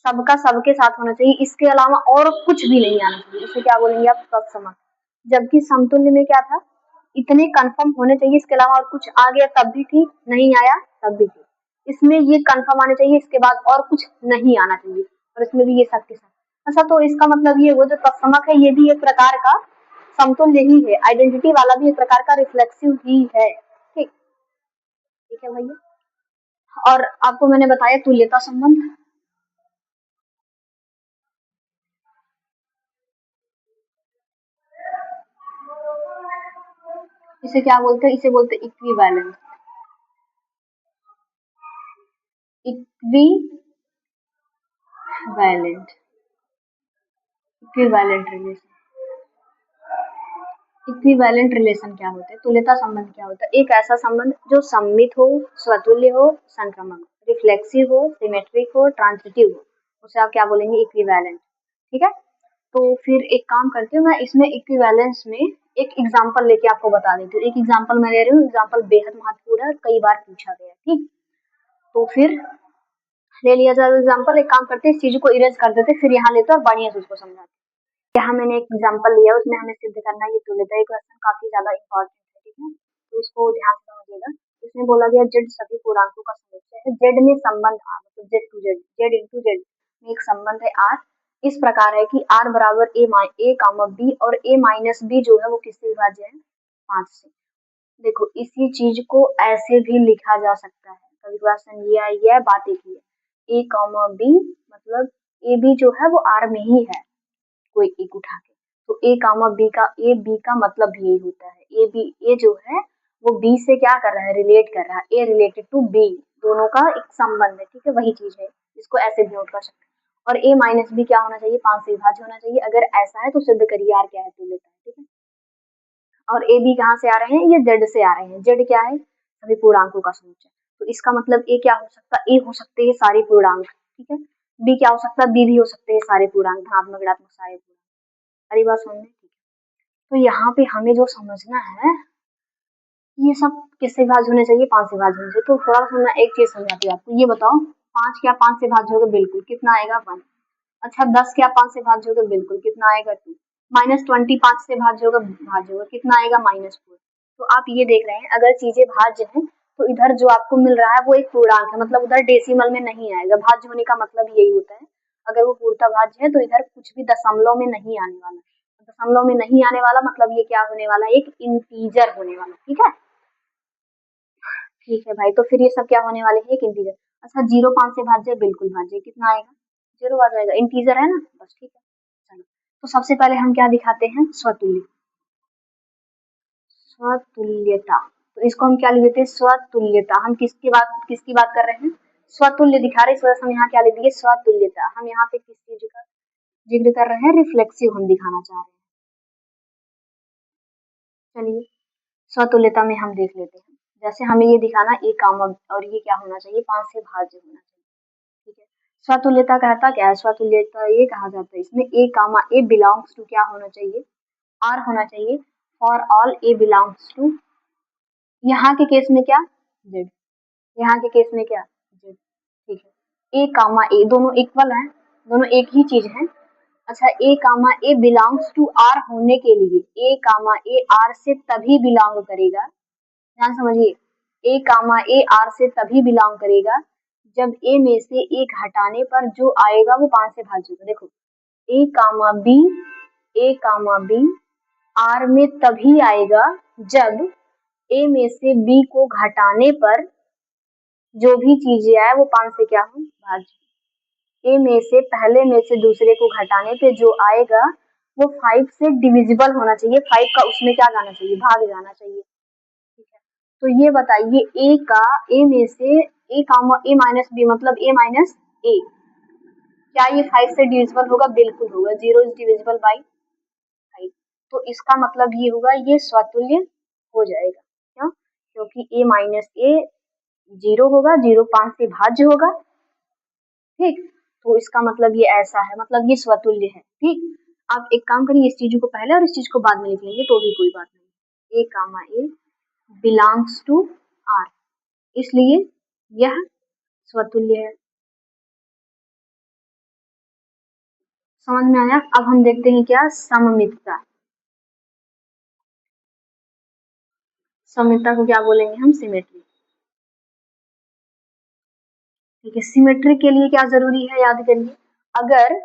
सबका सबके साथ होना चाहिए, इसके अलावा और कुछ भी नहीं आना चाहिए, इसे क्या बोलेंगे आप, तत्समक। जबकि समतुल्य में क्या था, इतने कंफर्म होने चाहिए, इसके अलावा और कुछ आ गया तब भी ठीक, नहीं आया तब भी ठीक, इसमें ये कंफर्म आने चाहिए, इसके बाद और कुछ नहीं आना चाहिए, और इसमें भी ये सब के साथ। अच्छा, तो इसका मतलब ये वो जो तत्समक है, ये भी एक प्रकार का समतुल्य ही है, आइडेंटिटी वाला भी एक प्रकार का रिफ्लेक्सिव ही है। ठीक, ठीक है भैया। और आपको मैंने बताया तुल्यता संबंध, इसे क्या बोलते हैं, इसे बोलते हैं equivalence. Equivalent equivalent relation. Equivalent relation क्या होता है? तुल्यता संबंध क्या होता है? एक ऐसा संबंध जो सममित हो, स्वतुल्य हो, संक्रामक, रिफ्लेक्सिव हो, सिमेट्रिक हो, ट्रांजिटिव हो, उसे आप क्या बोलेंगे? इक्विवेलेंट। ठीक है, तो फिर एक काम करती हूँ, मैं इसमें इक्विवेलेंस में एक एग्जांपल लेके आपको बता देती हूँ। एक एग्जांपल मैं ले रही हूँ, एग्जांपल बेहद महत्वपूर्ण है, कई बार पूछा गया। ठीक, तो फिर ले लिया जाए एग्जांपल। एक काम करते हैं, इस चीज को इरेज कर देते, फिर यहाँ लेते और बढ़िया से उसको समझाते। यहाँ मैंने एक एग्जांपल लिया, उसमें हमें सिद्ध करना है ये तुल्यता। ये क्वेश्चन काफी ज्यादा इंपॉर्टेंट है, ठीक है, तो इसको ध्यान से समझिएगा। इसमें बोला गया जेड सभी पूर्णांकों का समुच्चय है। जेड में संबंध आर, मतलब Z to Z, Z into Z में एक संबंध है आर, इस प्रकार है कि आर बराबर ए कामा बी, और ए माइनस बी जो है वो किससे विभाज्य है? 5 से। देखो, इसी चीज को ऐसे भी लिखा जा सकता है, कभी क्वेश्चन ये है, बात एक ही है। ए कामा बी मतलब ए बी जो है वो आर में ही है, कोई एक उठा के, तो ए कामा बी का, ए बी का मतलब भी यही होता है। ए बी, ए जो है वो बी से क्या कर रहा है? रिलेट कर रहा है। ए रिलेटेड टू बी, दोनों का एक संबंध है। ठीक है, वही चीज है, इसको ऐसे भी नोट कर सकते हैं। और ए माइनस बी क्या होना चाहिए? 5 से विभाज्य होना चाहिए। अगर ऐसा है तो सिद्ध करिए आर क्या है? तो लेता है। ठीक है, और ए बी कहाँ से आ रहे हैं? ये जेड से आ रहे हैं। जेड क्या है? सभी पूर्णांकों का समुच्चय। तो इसका मतलब ए क्या हो सकता है? ए हो सकते हैं सारे पूर्णांक। ठीक है, बी क्या हो सकता है? बी भी हो सकते हैं सारे पूर्णांक, धनात्मक ऋणात्मक सारे पूर्णांक। अरे बात समझ में? तो यहाँ पे हमें जो समझना है, ये सब किससे भाज्य होने चाहिए? 5 से भाज्य होने चाहिए। तो थोड़ा सा मैं एक चीज समझाती हूँ आपको। ये बताओ, 5 क्या 5 से भाज्य होगा? बिल्कुल। कितना आएगा? 1। अच्छा, 10 क्या 5 से भाज्य होगा? बिल्कुल। कितना आएगा? 2। -20 5 से भाज्य होगा? भाज्य होगा। कितना आएगा? -4। तो आप ये देख रहे हैं, अगर चीजें भाज्य हैं तो इधर जो आपको मिल रहा है वो एक पूर्णांक है, मतलब उधर डेसिमल में नहीं आएगा। भाज्य होने का मतलब यही होता है, अगर वो पूर्णतः भाज्य है तो इधर कुछ भी दशमलव में नहीं आने वाला। दशमलव में नहीं आने वाला मतलब ये क्या होने वाला है? एक इंटीजर होने वाला। ठीक है, ठीक है भाई, तो फिर ये सब क्या होने वाले हैं? एक इंटीजर। अच्छा, 0 5 से भाज्य है? बिल्कुल भाज्य है। कितना आएगा? 0 आ जाएगा, इंटीजर है ना, बस। ठीक है, चलो, तो सबसे पहले हम क्या दिखाते हैं? स्वतुल्य, स्वतुल्यता। तो इसको हम क्या लिख देते हैं? स्वतुल्यता। हम किसकी बात कर रहे हैं? स्वतुल्य दिखा रहे, इस वजह से हम यहाँ क्या लिख दिए? स्वतुल्यता। हम यहाँ पे किस चीज का जिक्र कर रहे हैं? रिफ्लेक्सिव हम दिखाना चाह रहे हैं। चलिए, स्वतुल्यता में हम देख लेते हैं। जैसे हमें ये दिखाना ए कामा, और ये क्या होना चाहिए? 5 से भाज्य होना चाहिए। ठीक है, स्वतुल्यता कहता क्या है? स्वतुल्यता ये कहा जाता है इसमें ए कामा ए बिलोंग्स टू क्या होना चाहिए? आर होना चाहिए। For all A belongs to, यहाँ के केस में क्या? जेड। यहाँ के केस में क्या? जेड। ठीक है, ए कामा ए दोनों इक्वल हैं, दोनों एक ही चीज है। अच्छा, ए कामा ए बिलोंग्स टू आर होने के लिए ए कामा ए आर से तभी बिलोंग करेगा। ध्यान समझिए, ए कामा ए आर से तभी बिलोंग करेगा जब ए में से एक हटाने पर जो आएगा वो 5 से भाज्य होगा। देखो, a comma b, a comma b R में तभी आएगा जब ए में से बी को घटाने पर जो भी चीजें आए वो 5 से क्या हो? भाज्य। ए में से पहले में से दूसरे को घटाने पे जो आएगा वो 5 से डिविजिबल होना चाहिए। 5 का उसमें क्या जाना चाहिए? भाग जाना चाहिए। ठीक है, तो ये बताइए, ए का ए में से ए कामा ए माइनस बी मतलब ए माइनस ए, क्या ये 5 से डिविजिबल होगा? बिल्कुल होगा। 0 इज डिविजिबल बाई 5, तो इसका मतलब ये होगा ये स्वतुल्य हो जाएगा। क्यों? क्योंकि ए माइनस ए 0 होगा, 0 5 से भाज्य होगा। ठीक, तो इसका मतलब ये ऐसा है, मतलब ये स्वतुल्य है। ठीक, आप एक काम करिए, इस चीज को पहले और इस चीज को बाद में लिख लेंगे तो भी कोई बात नहीं। ए कामा ए बिलोंग्स टू आर, इसलिए यह स्वतुल्य है। समझ में आया? अब हम देखते हैं क्या? सममितता। सममितता को क्या बोलेंगे हम? सिमेट्री। ठीक है, सिमेट्री के लिए क्या जरूरी है? याद करिए, अगर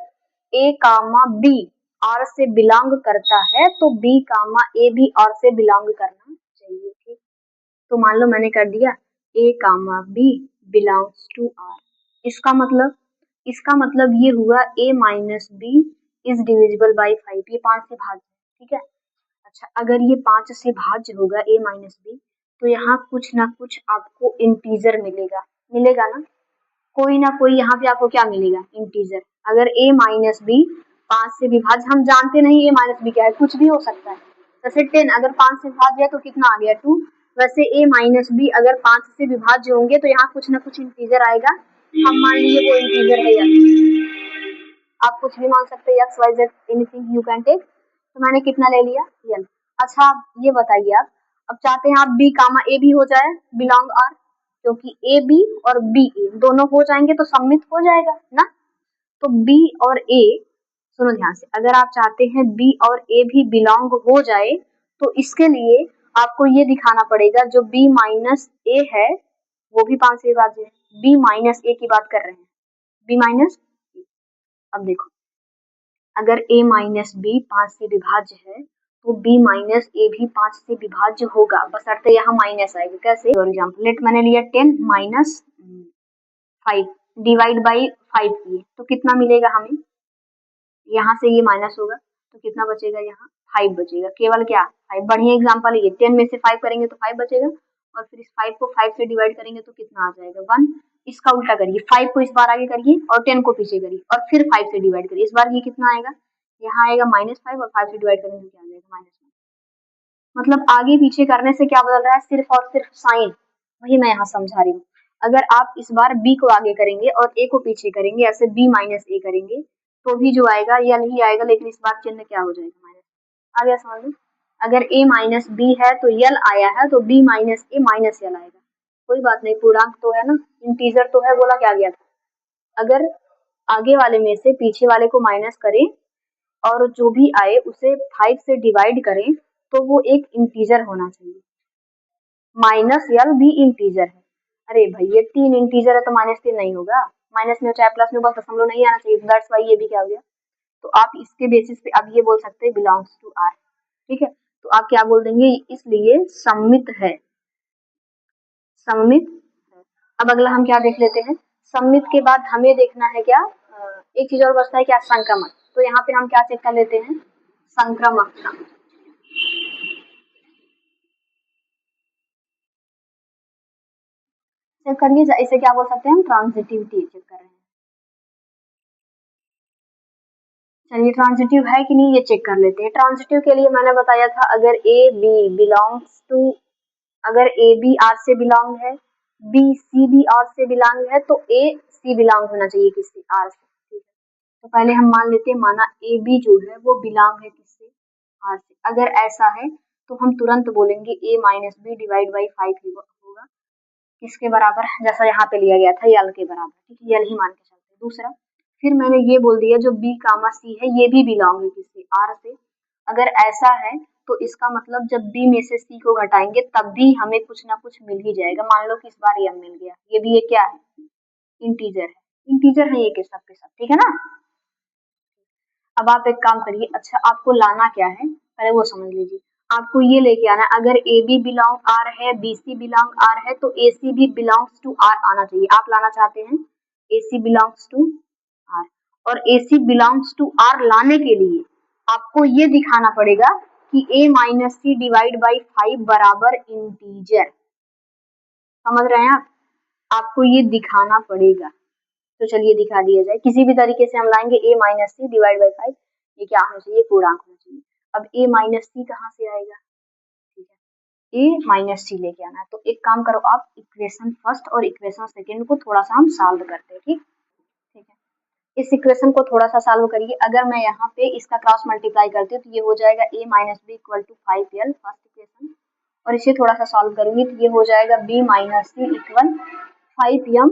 ए कामा बी आर से बिलोंग करता है तो बी कामा ए भी आर से बिलोंग करना चाहिए। ठीक, तो मान लो मैंने कर दिया a comma b belongs to R, इसका मतलब ये हुआ a minus b is divisible by 5। ये 5 से भाज्य है। ठीक है, अच्छा, अगर ये 5 से भाज्य होगा ए माइनस बी, तो यहाँ कुछ ना कुछ आपको इंटीजर मिलेगा, मिलेगा ना? कोई ना कोई यहाँ पे आपको क्या मिलेगा, इंटीजर। अगर a माइनस बी 5 से विभाज्य, हम जानते नहीं a माइनस बी क्या है, कुछ भी हो सकता है। जैसे 10 अगर 5 से विभाज्य है तो कितना आ गया 2। वैसे a माइनस बी अगर 5 से विभाज्य होंगे तो यहाँ कुछ ना कुछ इंटीजर आएगा। हम मान लीजिए वो इंटीजर है आप कुछ भी मान सकते हैं, X Y Z anything you can take. तो मैंने कितना ले लिया, यल। अच्छा आप ये बताइए, आप अब चाहते हैं आप बी कामा ए भी हो जाए बिलोंग आर, क्योंकि ए बी और बी ए दोनों हो जाएंगे तो सम्मित हो जाएगा ना। तो बी और ए, सुनो ध्यान से, अगर आप चाहते हैं बी और ए भी बिलोंग हो जाए तो इसके लिए आपको ये दिखाना पड़ेगा जो बी माइनस ए है वो भी 5 से विभाज्य है। बी माइनस ए की बात कर रहे हैं, बी माइनस। अब देखो, अगर a माइनस बी 5 से विभाज्य है तो b माइनस ए भी 5 से विभाज्य होगा, बशर्ते यहाँ माइनस आएगा। कैसे, फॉर एग्जाम्पल लेट मैंने लिया 10 माइनस 5 डिवाइड बाई 5 किए तो कितना मिलेगा हमें, यहाँ से ये माइनस होगा तो कितना बचेगा, यहाँ 5 बचेगा, केवल क्या 5। बढ़िया एग्जाम्पल है ये, 10 में से 5 करेंगे तो 5 बचेगा और फिर इस 5 को 5 से डिवाइड करेंगे तो कितना आ जाएगा 1। इसका उल्टा करिए, 5 को इस बार आगे करिए और 10 को पीछे करिए और फिर 5 से डिवाइड करिए। इस बार ये कितना आएगा, यहाँ आएगा -5 और 5 से डिवाइड करेंगे तो क्या आ जाएगा -1। मतलब आगे पीछे करने से क्या बदल रहा है, सिर्फ और सिर्फ साइन। वही मैं यहाँ समझा रही हूँ। अगर आप इस बार b को आगे करेंगे और a को पीछे करेंगे, ऐसे b माइनस ए करेंगे तो भी जो आएगा यल ही आएगा, लेकिन इस बार चिन्ह क्या हो जाएगा, माइनस। आ गया समझ में। अगर a माइनस बी है तो यल आया है तो b माइनस ए माइनस यल आएगा। कोई बात नहीं, पूर्णांक तो है ना, इंटीजर तो है, बोला क्या गया था। अगर आगे वाले में से पीछे वाले को माइनस करें और जो भी आए उसे 5 से डिवाइड करें तो वो एक इंटीजर होना चाहिए। माइनस यल भी इंटीजर है। अरे भाई ये 3 इंटीजर है तो -3 नहीं होगा, माइनस में चाहे प्लस में, बस दशमलव नहीं आना चाहिए, दैट्स वाई ये भी क्या हो गया। तो आप इसके बेसिस पे अब ये बोल सकते हैं बिलोंग्स टू आर, ठीक है। तो आप क्या बोल देंगे, इसलिए सम्मित है, सम्मित है। अब अगला हम क्या देख लेते हैं, सम्मित के बाद हमें देखना है क्या, एक चीज और बचता है क्या, संक्रमण। तो यहाँ पे हम क्या चेक कर लेते हैं, संक्रमकता। चेक करिए, इसे क्या बोल सकते हैं हम, ट्रांजिटिविटी चेक कर रहे हैं। चलिए ट्रांजिटिव है कि नहीं ये चेक कर लेते हैं। ट्रांजिटिव के लिए मैंने बताया था, अगर ए बी बिलोंग्स टू, अगर ए बी आर से बिलोंग है, बी सी भी आर से बिलोंग है तो ए सी बिलोंग होना चाहिए किससे, आर से, ठीक है। तो पहले हम मान लेते हैं, माना ए बी जो है वो बिलोंग है किससे, आर से। अगर ऐसा है तो हम तुरंत बोलेंगे a minus B divide by 5 होगा किसके बराबर, जैसा यहाँ पे लिया गया था यल के बराबर, ठीक है, यल ही मान के चलते हैं। दूसरा, फिर मैंने ये बोल दिया जो बी कामा सी है ये भी बिलोंग है किससे, आर से। अगर ऐसा है तो इसका मतलब जब बी में से सी को घटाएंगे तब भी हमें कुछ ना कुछ मिल ही जाएगा। मान लो कि इस बार यम मिल गया, ये भी ये क्या है, इंटीजर है, इंटीजर है ये के सब, ठीक है ना। अब आप एक काम करिए, अच्छा आपको लाना क्या है पहले वो समझ लीजिए। आपको ये लेके आना है, अगर ए बी बिलोंग आर है, बी सी बिलोंग आर है तो ए सी भी बिलोंग्स टू आर आना चाहिए। आप लाना चाहते हैं A C belongs to R, और A C belongs to R लाने के लिए आपको ये दिखाना पड़ेगा कि a minus C divide by 5 बराबर इंटीजर। समझ रहे हैं आप, आपको ये दिखाना पड़ेगा। तो चलिए दिखा दिया जाए, किसी भी तरीके से हम लाएंगे a minus C divide by 5, ये क्या होना चाहिए, पूर्णांक होना चाहिए। अब a माइनस सी कहाँ से आएगा, ठीक है, a माइनस सी लेके आना है। तो एक काम करो आप, इक्वेशन फर्स्ट और इक्वेशन सेकेंड को थोड़ा सा हम सॉल्व करते हैं, ठीक, ठीक है। इस इक्वेशन को थोड़ा सा सॉल्व करिए। अगर मैं यहाँ पे इसका क्रॉस मल्टीप्लाई करती हूँ तो ये हो जाएगा a minus B equal to 5l first equation, और इसे थोड़ा सा सॉल्व करूंगी तो ये हो जाएगा b माइनस सी इक्वल 5m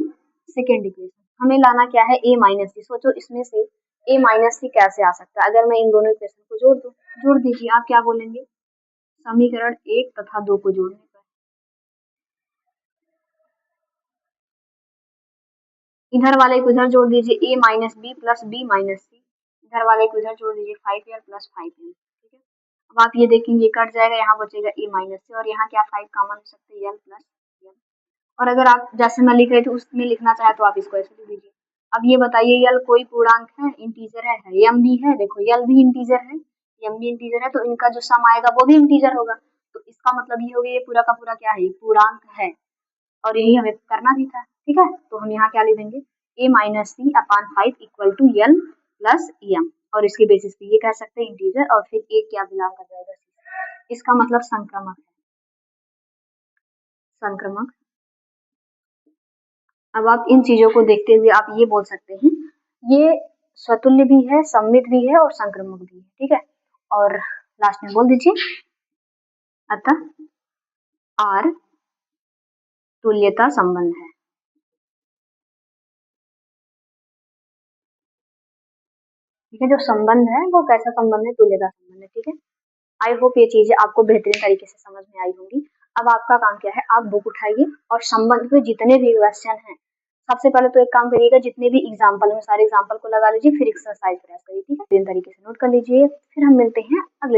सेकेंड इक्वेशन। हमें लाना क्या है, a माइनस सी। सोचो इसमें से a माइनस सी कैसे आ सकता है, अगर मैं इन दोनों इक्वेशन को जोड़ दूं, जोड़ दीजिए। आप क्या बोलेंगे, समीकरण 1 तथा 2 को जोड़ने पर इधर वाले को इधर जोड़ दीजिए, a minus b plus b minus c, इधर वाले को इधर जोड़ दीजिए 5l प्लस 5m, ठीक है। अब आप ये देखेंगे ये कट जाएगा, यहाँ बचेगा a माइनस सी और यहाँ क्या 5 कॉमन हो सकते हैं, l प्लस m। और अगर आप जैसे मैं लिख रही थी उसमें लिखना चाहे तो आप इसको ऐसे लिख दीजिए। अब ये बताइए यल कोई पूर्णांक है, इंटीजर है, यम भी है, देखो यल भी इंटीजर है, यम भी इंटीजर है, तो इनका जो सम आएगा वो भी इंटीजर होगा। तो इसका मतलब ये हो गया, ये पूरा का पूरा क्या है, पूर्णांक है, और यही हमें करना भी था, ठीक है। तो हम यहाँ क्या लिख देंगे, a minus C upon 5 equal to L plus M, और इसके बेसिस पे ये कह सकते हैं इंटीजर, और फिर a क्या बिलोंग कर जाएगा C। इसका मतलब संक्रमक है, संक्रमक। अब आप इन चीजों को देखते हुए आप ये बोल सकते हैं ये स्वतुल्य भी है, सममित भी है और संक्रमक भी है, ठीक है। और लास्ट में बोल दीजिए, अतः R तुल्यता संबंध है। ठीक है, जो संबंध है वो कैसा संबंध है, तुल्यता संबंध है, ठीक है। आई होप ये चीजें आपको बेहतरीन तरीके से समझ में आई होंगी। अब आपका काम क्या है, आप बुक उठाइए और संबंध में जितने भी क्वेश्चन हैं, सबसे पहले तो एक काम करिएगा, जितने भी एग्जाम्पल हैं सारे एग्जाम्पल को लगा लीजिए, फिर एक्सरसाइज प्रयास करिए, ठीक है। बेहतरीन तरीके से नोट कर लीजिए, फिर हम मिलते हैं अगले